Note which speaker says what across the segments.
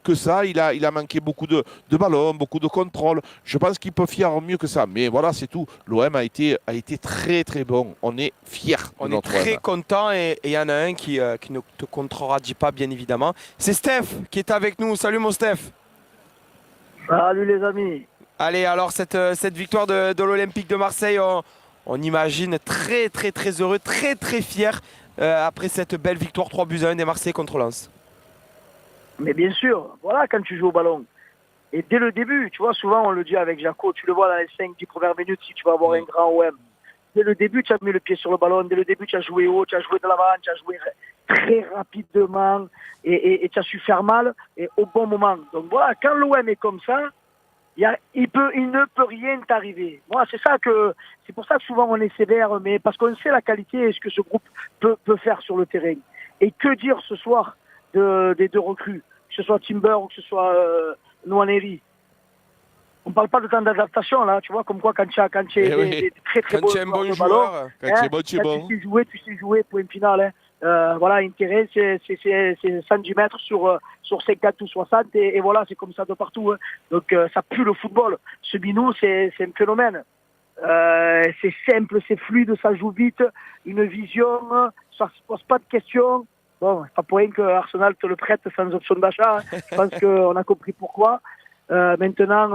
Speaker 1: que ça. Il a manqué beaucoup de ballons, beaucoup de contrôle. Je pense qu'il peut faire mieux que ça. Mais voilà, c'est tout. L'OM a été très très bon. On est fiers de
Speaker 2: On est
Speaker 1: notre
Speaker 2: très
Speaker 1: OM.
Speaker 2: content et il y en a un qui ne te contredit pas, bien évidemment. C'est Steph qui est avec nous. Salut mon Steph.
Speaker 3: Salut les amis.
Speaker 2: Allez, alors cette victoire de l'Olympique de Marseille, on imagine très très très heureux, très très fier après cette belle victoire 3-1 des Marseillais contre Lens.
Speaker 3: Mais bien sûr, voilà quand tu joues au ballon. Et dès le début, tu vois, souvent on le dit avec Jaco, tu le vois dans les 5-10 premières minutes si tu vas avoir un grand OM. Dès le début, tu as mis le pied sur le ballon, dès le début, tu as joué haut, tu as joué de l'avant, tu as joué très rapidement et tu as su faire mal et au bon moment. Donc voilà, quand l'OM est comme ça, il ne peut rien t'arriver. Moi, c'est pour ça que souvent on est sévère, mais parce qu'on sait la qualité et ce que ce groupe peut faire sur le terrain. Et que dire ce soir des deux recrues, que ce soit Timber ou que ce soit Nwaneri. On parle pas de temps d'adaptation là, tu vois, comme quoi quand tu as des très très
Speaker 2: Quand tu es un bon joueur,
Speaker 1: quand tu es bon, tu es bon.
Speaker 3: tu sais jouer, point final. Voilà, un terrain, c'est 110 mètres sur 50 ou 60 et voilà, c'est comme ça de partout. Donc ça pue le football. Ce Binou, c'est un phénomène. C'est simple, c'est fluide, ça joue vite, une vision, ça se pose pas de questions. Bon, c'est pas pour rien que Arsenal te le prête sans option d'achat. Je pense qu'on a compris pourquoi. Maintenant,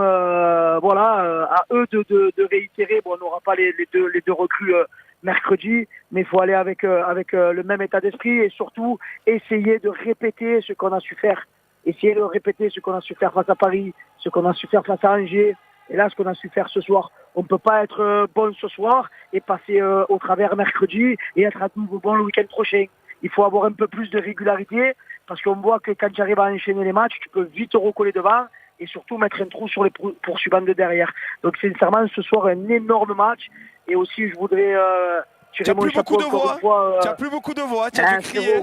Speaker 3: voilà, à eux de réitérer. Bon, on n'aura pas les deux recrues mercredi, mais il faut aller avec le même état d'esprit et surtout essayer de répéter ce qu'on a su faire. Essayer de répéter ce qu'on a su faire face à Paris, ce qu'on a su faire face à Angers, et là, ce qu'on a su faire ce soir. On ne peut pas être bon ce soir et passer au travers mercredi et être à nouveau bon le week-end prochain. Il faut avoir un peu plus de régularité parce qu'on voit que quand tu arrives à enchaîner les matchs, tu peux vite te recoller devant et surtout mettre un trou sur les poursuivants de derrière. Donc sincèrement, ce soir, un énorme match. Et aussi, je voudrais
Speaker 2: tu n'as plus beaucoup de voix. Tu n'as plus beaucoup de voix, tu as dû crier.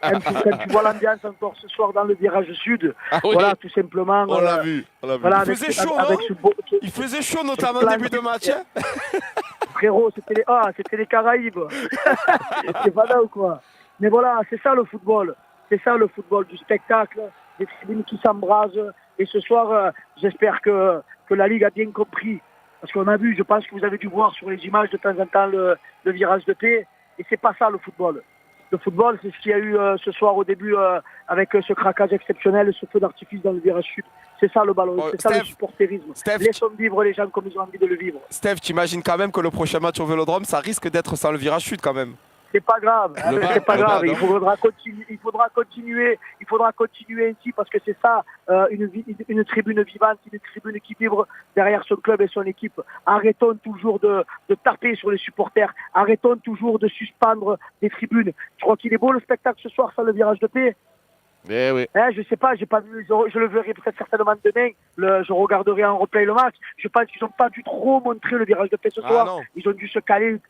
Speaker 3: Quand tu vois l'ambiance encore ce soir dans le virage sud, voilà, tout simplement.
Speaker 1: On l'a vu.
Speaker 3: Voilà,
Speaker 2: il faisait chaud, il faisait chaud notamment au début de match.
Speaker 3: Frérot, c'était les Caraïbes. C'est pas là ou quoi. Mais voilà, c'est ça le football. C'est ça le football, du spectacle, des tribunes qui s'embrasent. Et ce soir, j'espère que la Ligue a bien compris. Parce qu'on a vu, je pense que vous avez dû voir sur les images de temps en temps le virage de paix. Et c'est pas ça le football. Le football, c'est ce qu'il y a eu ce soir au début avec ce craquage exceptionnel, ce feu d'artifice dans le virage sud. C'est ça le ballon, c'est ça le supporterisme. Laissons vivre les gens comme ils ont envie de le vivre.
Speaker 2: Steph, tu imagines quand même que le prochain match au Vélodrome, ça risque d'être sans le virage sud quand même.
Speaker 3: C'est pas grave, c'est pas grave. Il faudra continuer ainsi parce que c'est ça, une tribune vivante, une tribune qui vibre derrière son club et son équipe. Arrêtons toujours de taper sur les supporters. Arrêtons toujours de suspendre des tribunes. Je crois qu'il est beau le spectacle ce soir sans le virage de paix.
Speaker 1: Eh oui.
Speaker 3: Je sais pas, j'ai pas vu, je le verrai peut-être certainement demain. Je regarderai en replay le match. Je pense qu'ils n'ont pas dû trop montrer le virage de paix ce soir. Ils ont dû se caler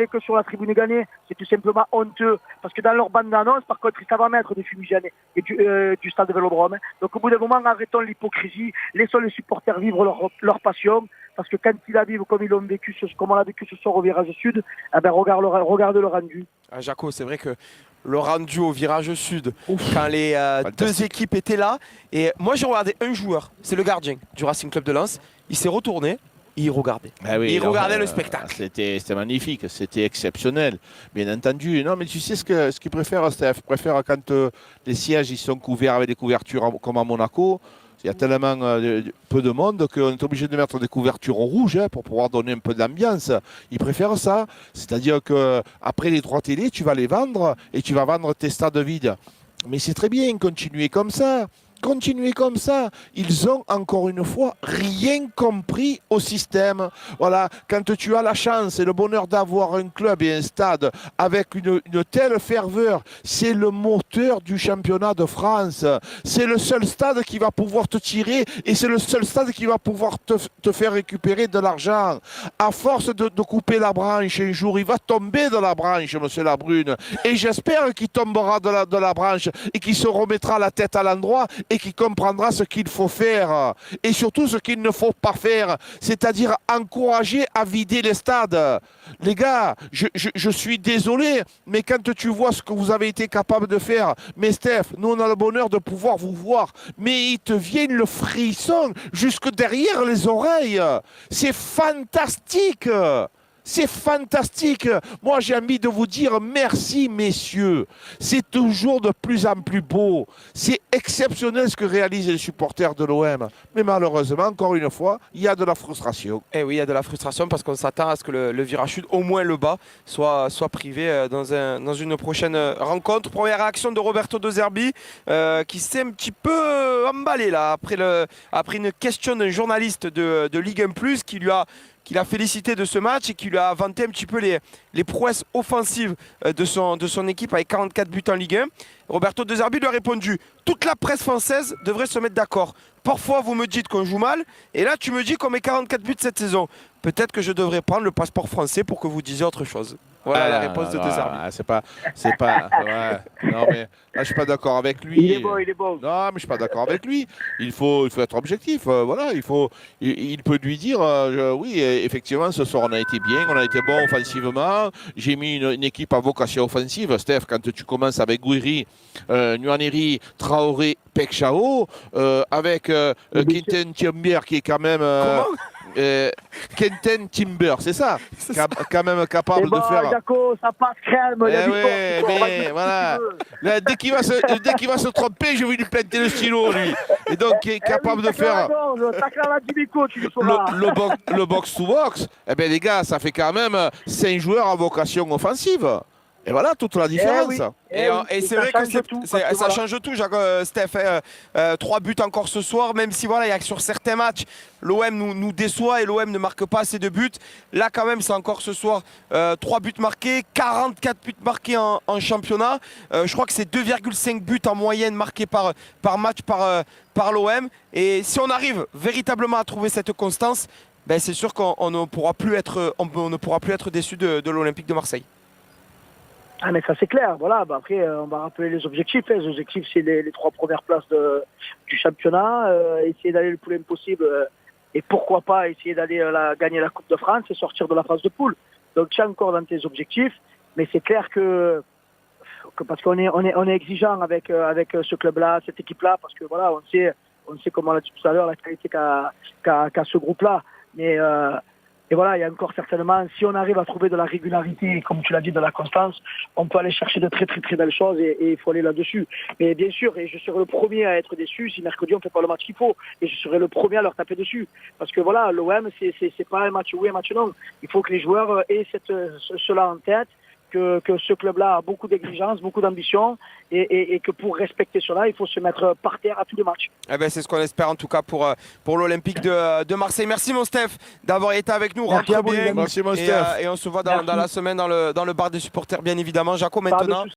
Speaker 3: que sur la tribune gagnée. C'est tout simplement honteux. Parce que dans leur bande d'annonce, par contre, ils savent mettre des fumigènes et du stade de Vélodrome. Donc au bout d'un moment, arrêtons l'hypocrisie. Laissons les supporters vivre leur passion. Parce que quand ils la vivent comme on l'a vécu ce soir au virage sud, regarde le rendu.
Speaker 2: Jaco, c'est vrai que le rendu au virage sud, quand les deux équipes étaient là. Et moi, j'ai regardé un joueur, c'est le gardien du Racing Club de Lens. Il s'est retourné et il regardait. Il regardait le spectacle.
Speaker 1: C'était magnifique, c'était exceptionnel. Bien entendu. Non, mais tu sais ce qu'il préfère, Steph? Il préfère quand les sièges ils sont couverts avec des couvertures comme à Monaco. Il y a tellement peu de monde qu'on est obligé de mettre des couvertures rouges pour pouvoir donner un peu d'ambiance. Ils préfèrent ça. C'est-à-dire qu'après les droits télé, tu vas les vendre et tu vas vendre tes stades vides. Mais c'est très bien, continuez comme ça. Continuez comme ça. Ils ont encore une fois rien compris au système. Voilà, quand tu as la chance et le bonheur d'avoir un club et un stade avec une telle ferveur, c'est le moteur du championnat de France. C'est le seul stade qui va pouvoir te tirer et c'est le seul stade qui va pouvoir te faire récupérer de l'argent. À force de couper la branche un jour, il va tomber de la branche, monsieur Labrune. Et j'espère qu'il tombera de la branche et qu'il se remettra la tête à l'endroit et qui comprendra ce qu'il faut faire et surtout ce qu'il ne faut pas faire, c'est-à-dire encourager à vider les stades. Les gars, je suis désolé, mais quand tu vois ce que vous avez été capable de faire, mais Steph, nous on a le bonheur de pouvoir vous voir, mais il te vient le frisson jusque derrière les oreilles. C'est fantastique. C'est fantastique. Moi, j'ai envie de vous dire merci, messieurs. C'est toujours de plus en plus beau. C'est exceptionnel ce que réalisent les supporters de l'OM. Mais malheureusement, encore une fois, il y a de la frustration.
Speaker 2: Eh oui, il y a de la frustration parce qu'on s'attend à ce que le virage sud, au moins le bas, soit privé dans une prochaine rencontre. Première réaction de Roberto De Zerbi qui s'est un petit peu emballé là, après une question d'un journaliste de Ligue 1+, qui l'a félicité de ce match et qui lui a vanté un petit peu les prouesses offensives de son équipe avec 44 buts en Ligue 1. Roberto De Zerbi lui a répondu « Toute la presse française devrait se mettre d'accord. Parfois, vous me dites qu'on joue mal, et là, tu me dis qu'on met 44 buts cette saison. Peut-être que je devrais prendre le passeport français pour que vous disiez autre chose. » Voilà la réponse de De Zerbi.
Speaker 1: Ouais. Non, mais là, je suis pas d'accord avec lui.
Speaker 3: Il est beau.
Speaker 1: Non, mais je suis pas d'accord avec lui. Il faut être objectif. Voilà, il peut lui dire, oui, effectivement, ce soir, on a été bien, on a été bon offensivement. J'ai mis une équipe à vocation offensive. Steph, quand tu commences avec Gouiri, Nwaneri, Traoré, Pekchao, avec Quentin Timber, qui est quand même... Quentin Timber, c'est ça, quand même capable de faire.
Speaker 3: Jaco, ça passe crème.
Speaker 1: Mais voilà. Là, dès qu'il va se tromper, je vais lui planter le stylo, lui. Et donc, qui est capable de faire le box-to-box. Eh bien, les gars, ça fait quand même 5 joueurs à vocation offensive. Et voilà toute la différence.
Speaker 2: Et c'est vrai que ça change tout, Steph. 3 buts encore ce soir, même si voilà, il y a que sur certains matchs, l'OM nous déçoit et l'OM ne marque pas assez de buts. Là, quand même, c'est encore ce soir 3 buts marqués, 44 buts marqués en championnat. Je crois que c'est 2,5 buts en moyenne marqués par match par l'OM. Et si on arrive véritablement à trouver cette constance, ben, c'est sûr qu'on ne pourra plus être déçu de l'Olympique de Marseille.
Speaker 3: Ah mais ça c'est clair, voilà. Bah, après on va rappeler les objectifs. Les objectifs c'est les 3 premières places du championnat, essayer d'aller le plus possible et pourquoi pas essayer d'aller gagner la Coupe de France et sortir de la phase de poule. Donc tu es encore dans tes objectifs, mais c'est clair que parce qu'on est exigeant avec ce club-là, cette équipe-là, parce que voilà on sait comme on l'a dit tout à l'heure la qualité qu'a ce groupe-là, mais et voilà, il y a encore certainement, si on arrive à trouver de la régularité, comme tu l'as dit, de la constance, on peut aller chercher de très très très belles choses et il faut aller là-dessus. Mais bien sûr, et je serai le premier à être déçu si mercredi on ne fait pas le match qu'il faut. Et je serai le premier à leur taper dessus. Parce que voilà, l'OM, c'est pas un match oui, un match non. Il faut que les joueurs aient cela en tête. Que ce club-là a beaucoup d'exigence, beaucoup d'ambition et que pour respecter cela, il faut se mettre par terre à tous les matchs.
Speaker 2: Eh ben, c'est ce qu'on espère en tout cas pour l'Olympique de Marseille. Merci mon Steph d'avoir été avec nous. Rentre bien.
Speaker 1: Merci mon Steph.
Speaker 2: Et on se voit dans la semaine dans le bar des supporters bien évidemment. Jaco maintenant.